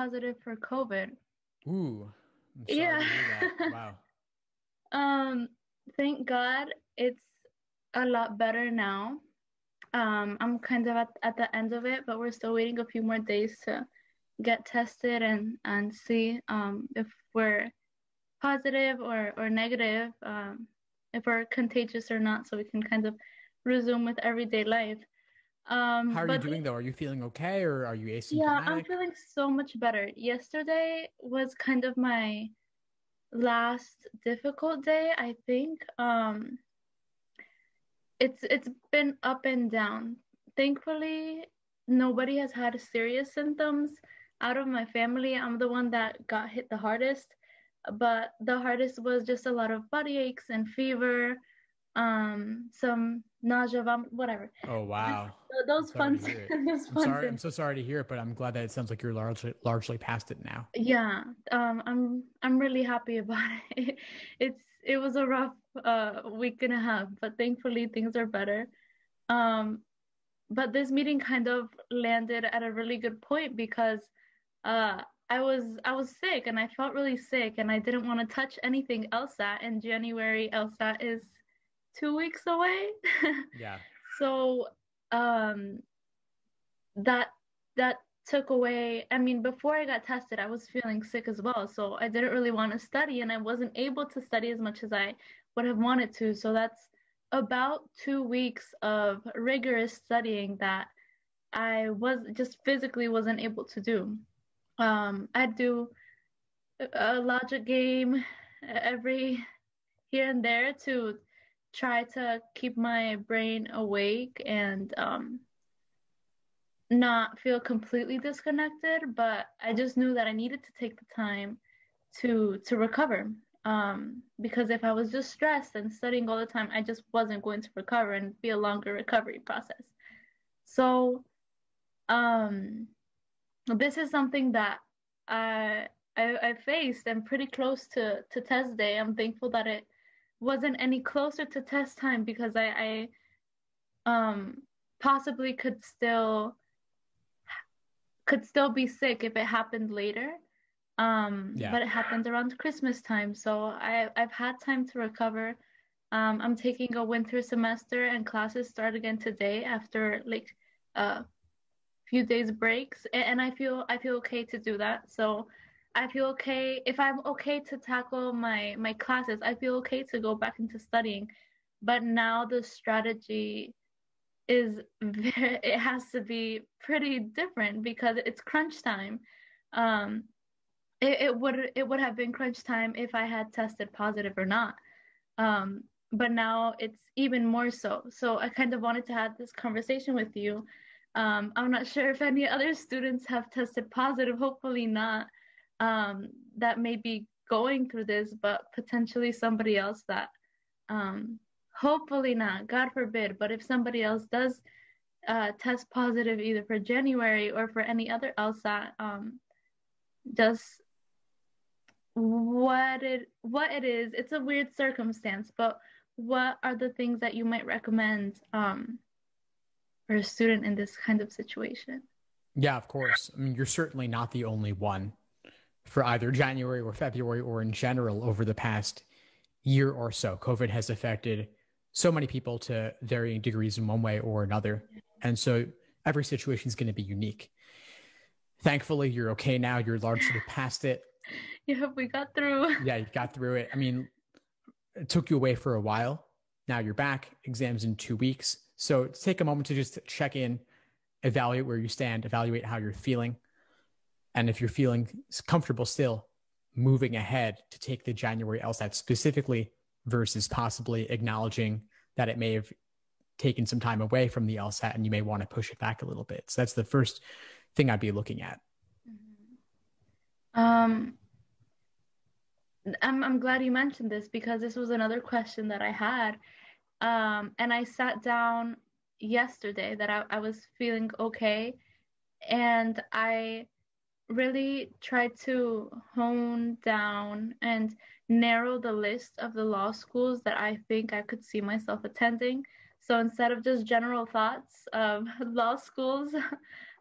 positive for COVID. Ooh, I'm sorry Yeah. to hear that. Wow. Um, thank God it's a lot better now. I'm kind of at the end of it, but we're still waiting a few more days to get tested and see if we're positive or negative, if we're contagious or not, so we can kind of resume with everyday life. How are you But doing though? Are you feeling okay or are you yeah, I'm asymptomatic? feeling so much better. Yesterday was kind of my last difficult day, I think. It's been up and down. Thankfully, nobody has had serious symptoms. Out of my family, I'm the one that got hit the hardest, but the hardest was just a lot of body aches and fever, some nausea, whatever. Oh Just wow. I'm those sorry fun, to hear it. those I'm fun sorry. I'm symptoms. so sorry to hear it, but I'm glad that it sounds like you're largely past it now. Yeah, I'm really happy about it. It was a rough week and a half, but thankfully things are better. Um, but this meeting kind of landed at a really good point because I was sick and I felt really sick and I didn't want to touch anything LSAT in January. LSAT is 2 weeks away. Yeah. So um that that took away, I mean, before I got tested, I was feeling sick as well. So I didn't really want to study and I wasn't able to study as much as I would have wanted to. So that's about 2 weeks of rigorous studying that I was just physically wasn't able to do. I'd do a logic game every here and there to try to keep my brain awake and not feel completely disconnected, but I just knew that I needed to take the time to recover. Because if I was just stressed and studying all the time, I just wasn't going to recover and be a longer recovery process. So, um, this is something that I faced and pretty close to test day. I'm thankful that it wasn't any closer to test time because I possibly could still be sick if it happened later. Yeah. But it happened around Christmas time, so I've had time to recover. I'm taking a winter semester and classes start again today after like a few days breaks, and I feel okay to do that. So I feel okay if I'm okay to tackle my classes. I feel okay to go back into studying, but now the strategy is it has to be pretty different because it's crunch time. Um, it would have been crunch time if I had tested positive or not. But now it's even more so. So I kind of wanted to have this conversation with you. I'm not sure if any other students have tested positive, hopefully not, that may be going through this, but potentially somebody else that, um, hopefully not, God forbid, but if somebody else does test positive either for January or for any other LSAT, just what it is. It's a weird circumstance, but what are the things that you might recommend for a student in this kind of situation? Yeah, of course. I mean, you're certainly not the only one for either January or February or in general over the past year or so. COVID has affected so many people to varying degrees in one way or another. And so every situation is going to be unique. Thankfully, you're okay now. You're largely past it. Yeah, we got through. Yeah, you got through it. I mean, it took you away for a while. Now you're back, exams in 2 weeks. So take a moment to just check in, evaluate where you stand, evaluate how you're feeling. And if you're feeling comfortable still, moving ahead to take the January LSAT specifically versus possibly acknowledging that it may have taken some time away from the LSAT and you may want to push it back a little bit. So that's the first thing I'd be looking at. Mhm. Um, I'm glad you mentioned this because this was another question that I had. And I sat down yesterday that I was feeling okay, and I really tried to hone down and narrow the list of the law schools that I think I could see myself attending. So instead of just general thoughts of law schools,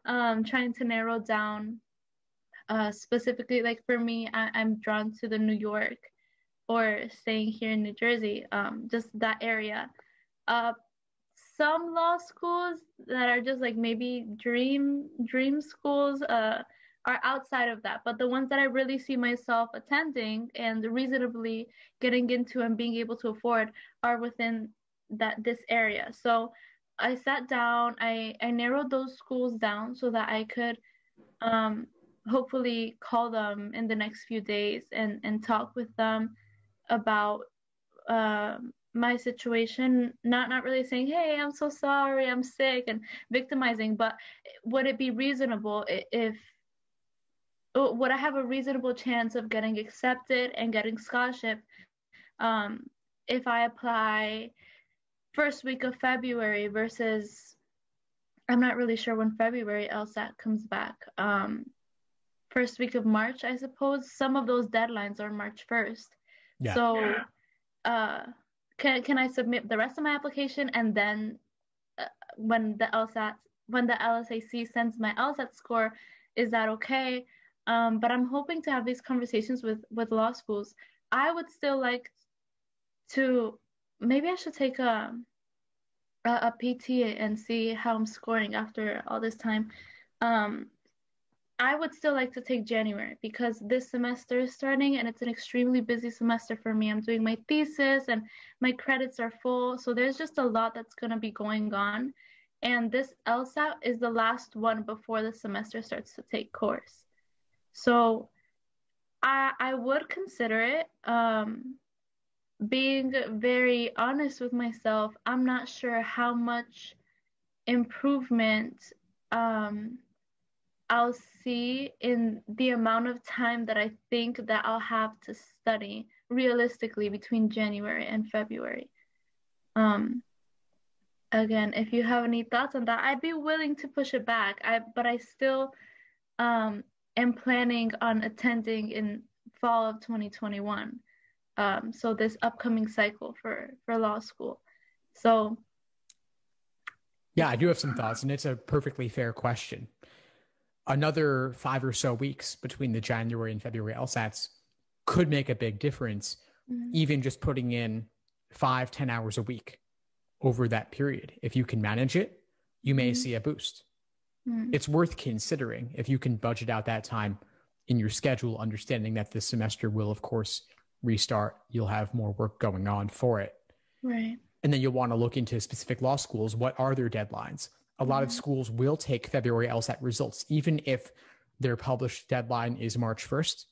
trying to narrow down specifically, like for me, I'm drawn to the New York or staying here in New Jersey, just that area. Uh, some law schools that are just like maybe dream schools are outside of that, but the ones that I really see myself attending and reasonably getting into and being able to afford are within this area. So I sat down, I narrowed those schools down so that I could um hopefully call them in the next few days and talk with them about my situation, not really saying, "Hey, I'm so sorry, I'm sick," and victimizing, but would it be reasonable if would I have a reasonable chance of getting accepted and getting scholarship um, if I apply first week of February versus I'm not really sure when February LSAT comes back. First week of March, I suppose. Some of those deadlines are March 1st. Yeah. So uh, can I submit the rest of my application and then uh, when the LSAC sends my LSAT score, is that okay? But I'm hoping to have these conversations with law schools. I would still like to maybe I should take a PT and see how I'm scoring after all this time. Um, I would still like to take January because this semester is starting and it's an extremely busy semester for me. I'm doing my thesis and my credits are full. So there's just a lot that's going to be going on. And this LSAT is the last one before the semester starts to take course. So I would consider it. Being very honest with myself, I'm not sure how much improvement um, I'll see in the amount of time that I think that I'll have to study realistically between January and February. Um, Again, if you have any thoughts on that, I'd be willing to push it back. But I still um, am planning on attending in fall of 2021. So this upcoming cycle for law school. So Yeah, I do have some thoughts, and it's a perfectly fair question. Another 5 or so weeks between the January and February LSATs could make a big difference, even just putting in 5-10 hours a week over that period. If you can manage it, you may see a boost. It's worth considering if you can budget out that time in your schedule, understanding that this semester will, of course, restart. You'll have more work going on for it. Right. And then you'll want to look into specific law schools. What are their deadlines? A lot of schools will take February LSAT results, even if their published deadline is March 1st.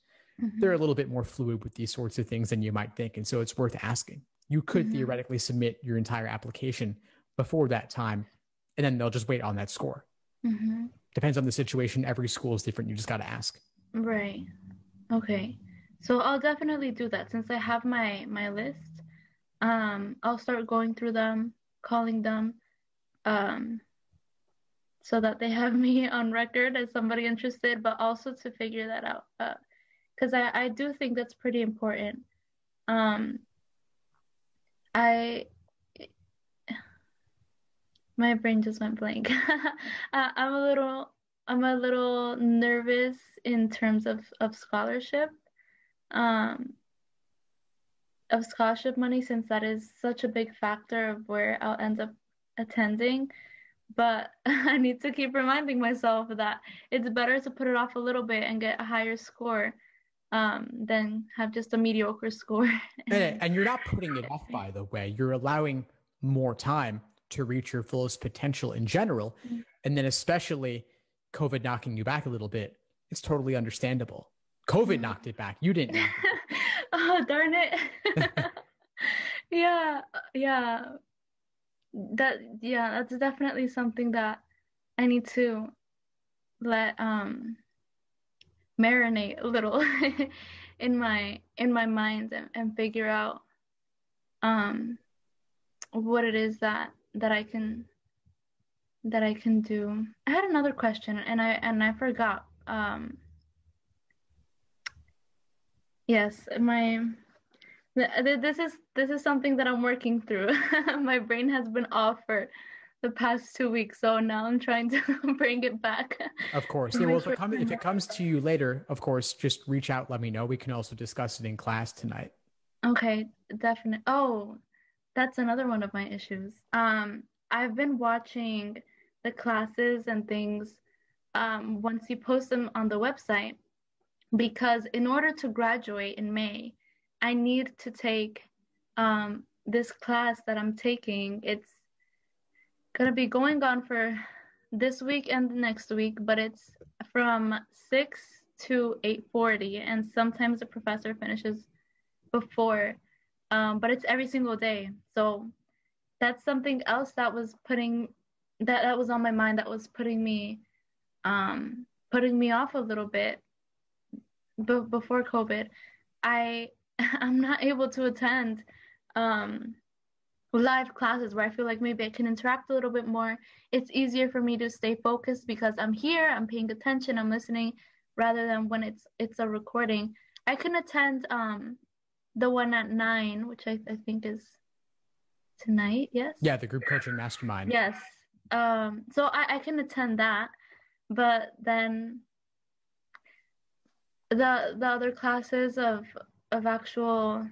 They're a little bit more fluid with these sorts of things than you might think. And so it's worth asking. You could theoretically submit your entire application before that time, and then they'll just wait on that score. Depends on the situation. Every school is different. You just got to ask. Right. Okay. So I'll definitely do that since I have my list. I'll start going through them, calling them, so that they have me on record as somebody interested, but also to figure that out. Because I do think that's pretty important. I My brain just went blank. I'm a little nervous in terms of scholarship. Um, of scholarship money since that is such a big factor of where I'll end up attending. But I need to keep reminding myself that it's better to put it off a little bit and get a higher score than have just a mediocre score. And you're not putting it off, by the way. You're allowing more time to reach your fullest potential in general. And then especially COVID knocking you back a little bit, it's totally understandable. COVID knocked it back. You didn't knock it back. Oh, darn it. Yeah. That's definitely something that I need to let marinate a little in my mind and figure out what it is that I can do. I had another question and I forgot. Yes, this is something that I'm working through. My brain has been off for the past 2 weeks. So now I'm trying to bring it back. Of course. Yeah, well, Make sure if it comes to you later, of course, just reach out, let me know. We can also discuss it in class tonight. Okay, definitely. Oh, that's another one of my issues. I've been watching the classes and things once you post them on the website because in order to graduate in May, I need to take this class that I'm taking. It's gonna be going on for this week and the next week, but it's from 6 to 8:40, and sometimes the professor finishes before, but it's every single day. So that's something else that was that was on my mind that was putting me off a little bit before COVID. I I'm not able to attend um, live classes where I feel like maybe I can interact a little bit more. It's easier for me to stay focused because I'm here, I'm paying attention, I'm listening, rather than when it's a recording. I can attend the one at 9, which I think is tonight. Yes. Yeah, the group coaching mastermind. Yes. So I can attend that, but then the other classes of actual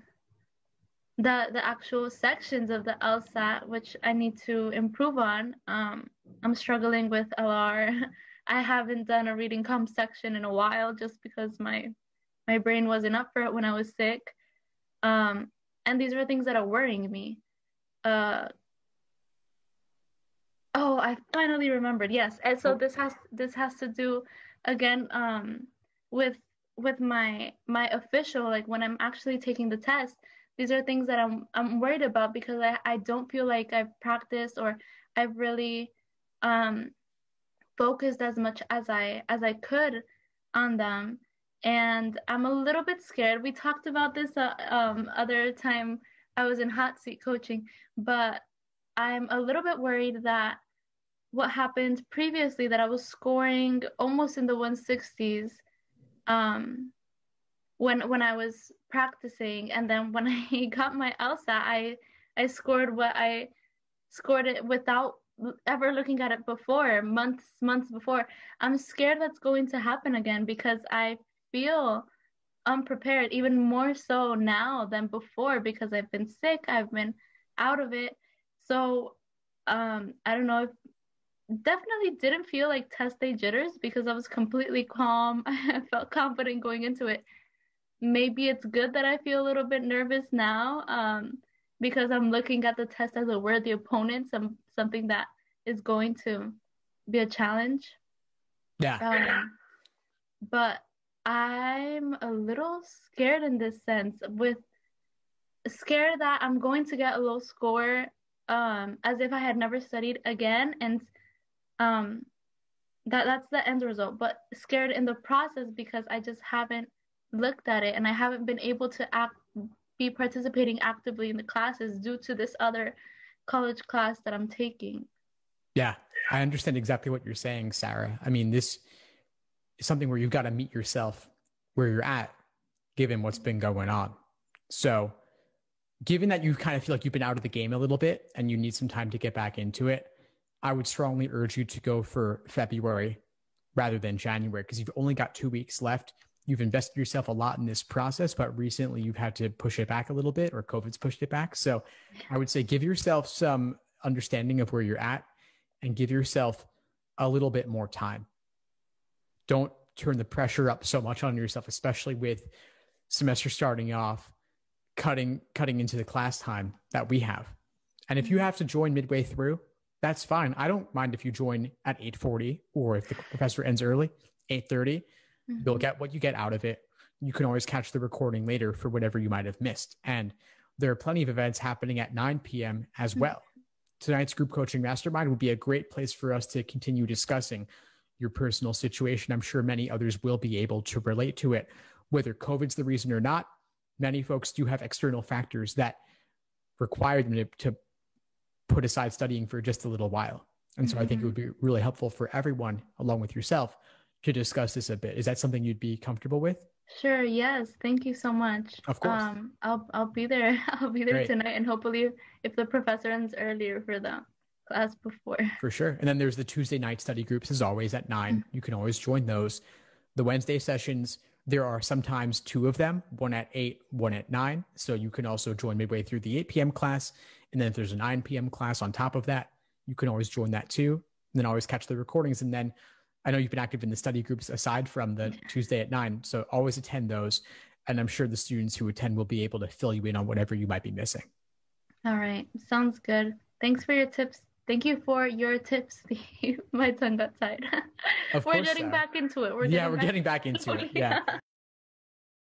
the actual sections of the LSAT, which I need to improve on. I'm struggling with LR. I haven't done a reading comp section in a while just because my brain wasn't up for it when I was sick. And these are things that are worrying me. Oh, I finally remembered. Yes. And so this has to do again with my official, like when I'm actually taking the test. These are things that I'm worried about because I don't feel like I've practiced or I've really focused as much as I could on them. And I'm a little bit scared. We talked about this other time I was in hot seat coaching, but I'm a little bit worried that what happened previously, that I was scoring almost in the 160s when I was practicing, and then when I got my LSAT, I scored what I scored it without ever looking at it before, months before. I'm scared that's going to happen again because I feel unprepared, even more so now than before because I've been sick, I've been out of it. So I don't know if definitely didn't feel like test day jitters because I was completely calm. I felt confident going into it. Maybe it's good that I feel a little bit nervous now, because I'm looking at the test as a worthy opponent, something that is going to be a challenge. Yeah. But I'm a little scared in this sense, with scared that I'm going to get a low score, as if I had never studied again, and um, that's the end result. But scared in the process because I just haven't looked at it and I haven't been able to be participating actively in the classes due to this other college class that I'm taking. Yeah, I understand exactly what you're saying, Sarah. I mean, this is something where you've got to meet yourself where you're at, given what's been going on. So, given that you kind of feel like you've been out of the game a little bit and you need some time to get back into it, I would strongly urge you to go for February rather than January, because you've only got 2 weeks left. You've invested yourself a lot in this process, but recently you've had to push it back a little bit, or COVID's pushed it back. So I would say give yourself some understanding of where you're at and give yourself a little bit more time. Don't turn the pressure up so much on yourself, especially with semester starting off, cutting into the class time that we have. And if you have to join midway through, that's fine. I don't mind if you join at 8:40, or if the professor ends early, 8:30. You'll get what you get out of it. You can always catch the recording later for whatever you might have missed. And there are plenty of events happening at 9 p.m. as well. Tonight's group coaching mastermind would be a great place for us to continue discussing your personal situation. I'm sure many others will be able to relate to it, whether COVID's the reason or not. Many folks do have external factors that require them to put aside studying for just a little while. And so I think it would be really helpful for everyone, along with yourself, to discuss this a bit. Is that something you'd be comfortable with? Sure. Yes. Thank you so much. Of course. I'll be there. I'll be there Great. tonight, and hopefully, if the professor ends earlier for that. class before. For sure. And then there's the Tuesday night study groups, as always, at 9. You can always join those. The Wednesday sessions, there are sometimes 2 of them, one at 8, one at 9. So you can also join midway through the 8 p.m. class. And then if there's a 9 p.m. class on top of that, you can always join that too. And then always catch the recordings. And then I know you've been active in the study groups aside from the Tuesday at 9. So always attend those. And I'm sure the students who attend will be able to fill you in on whatever you might be missing. All right. Sounds good. Thanks for your tips. Thank you for your tips. My tongue got tied. We're getting back into it. We're getting back into it. Yeah.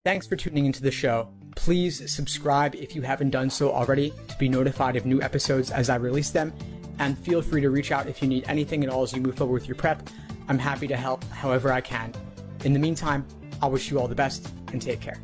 Thanks for tuning into the show. Please subscribe if you haven't done so already to be notified of new episodes as I release them. And feel free to reach out if you need anything at all as you move forward with your prep. I'm happy to help however I can. In the meantime, I'll wish you all the best and take care.